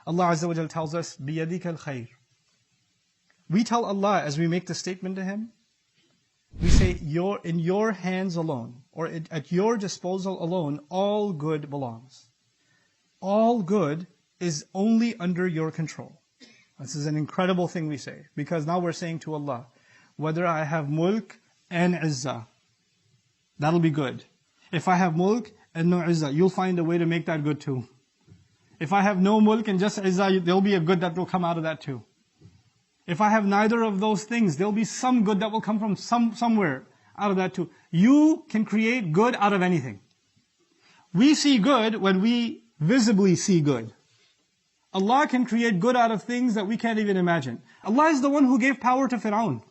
Allah Azza wa Jal tells us, بِيَدِكَ الْخَيْرِ. We tell Allah as we make the statement to Him, we say, in your hands alone, or at your disposal alone, all good belongs. All good is only under your control. This is an incredible thing we say, because now we're saying to Allah, whether I have mulk and izzah, that'll be good. If I have mulk and no izzah, you'll find a way to make that good too. If I have no mulk and just izzah, there'll be a good that will come out of that too. If I have neither of those things, there'll be some good that will come from somewhere out of that too. You can create good out of anything. We see good when we visibly see good. Allah can create good out of things that we can't even imagine. Allah is the one who gave power to Fir'aun.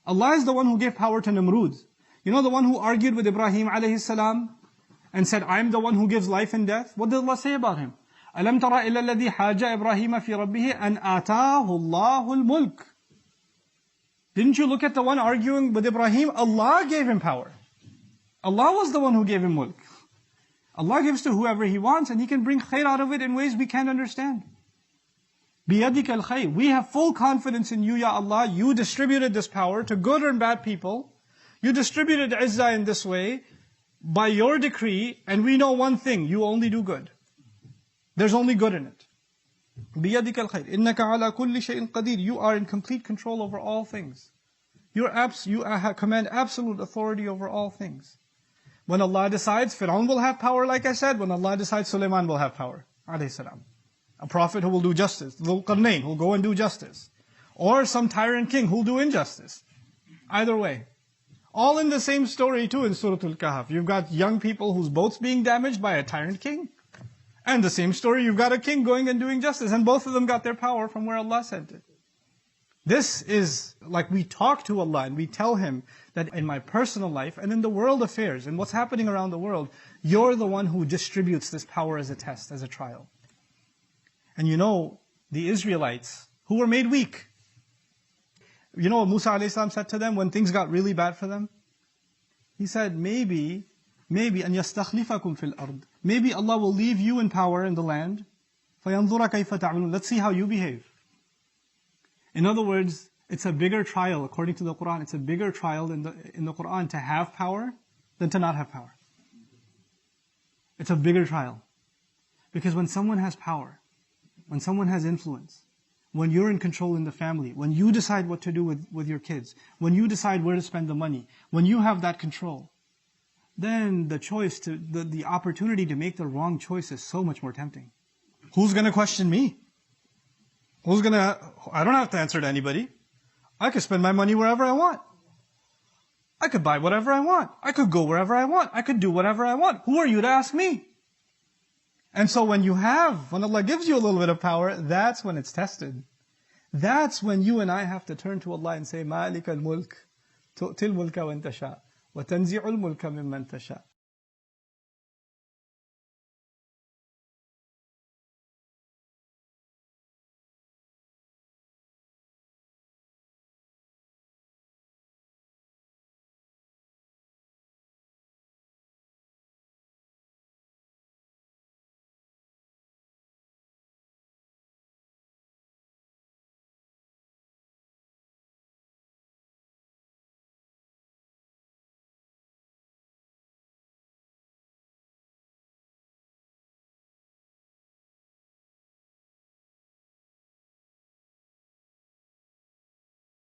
Allah is the one who gave power to Namrud. You know the one who argued with Ibrahim alayhi salam and said, I'm the one who gives life and death? What did Allah say about him? أَلَمْ تَرَ إِلَّا الَّذِي حَاجَ إِبْرَاهِيمَ فِي رَبِّهِ أَنْ آتَاهُ اللَّهُ الْمُلْكِ. Didn't you look at the one arguing with Ibrahim? Allah gave him power. Allah was the one who gave him mulk. Allah gives to whoever He wants, and He can bring khair out of it in ways we can't understand. بِيَدِكَ الْخَيْرِ. We have full confidence in You, Ya Allah. You distributed this power to good and bad people. You distributed izzah in this way by Your decree, and we know one thing, You only do good. There's only good in it. بِيَدِكَ الْخَيْرِ إِنَّكَ عَلَى كُلِّ شَيْءٍ قَدِيرٍ. You are in complete control over all things. You command absolute authority over all things. When Allah decides, Fir'aun will have power, like I said. When Allah decides, Sulaiman will have power, alayhi salam. A prophet who will do justice. Dhul Qarnayn, who will go and do justice. Or some tyrant king who will do injustice. Either way. All in the same story too in Surah Al-Kahf. You've got young people whose boats being damaged by a tyrant king. And the same story, you've got a king going and doing justice. And both of them got their power from where Allah sent it. This is like we talk to Allah and we tell Him that in my personal life and in the world affairs and what's happening around the world, You're the one who distributes this power as a test, as a trial. And you know, the Israelites, who were made weak. You know what Musa a.s. said to them when things got really bad for them? He said, maybe, أَن يَسْتَخْلِفَكُمْ فِي الْأَرْضِ. Maybe Allah will leave you in power in the land. فَيَنْظُرَ كَيْفَ تَعْمَلُونَ. Let's see how you behave. In other words, it's a bigger trial, according to the Quran, it's a bigger trial in the Quran to have power than to not have power. It's a bigger trial. Because when someone has power, when someone has influence, when you're in control in the family, when you decide what to do with your kids, when you decide where to spend the money, when you have that control, then the opportunity to make the wrong choice is so much more tempting. Who's going to question me? I don't have to answer to anybody. I could spend my money wherever I want. I could buy whatever I want. I could go wherever I want. I could do whatever I want. Who are you to ask me? And so when Allah gives you a little bit of power, that's when it's tested. That's when you and I have to turn to Allah and say, مَالِكَ الْمُلْكِ تُؤْتِي الْمُلْكَ وَإِنْ تَشَاءُ وَتَنْزِعُ الْمُلْكَ مِمَّنْ تَشَاءُ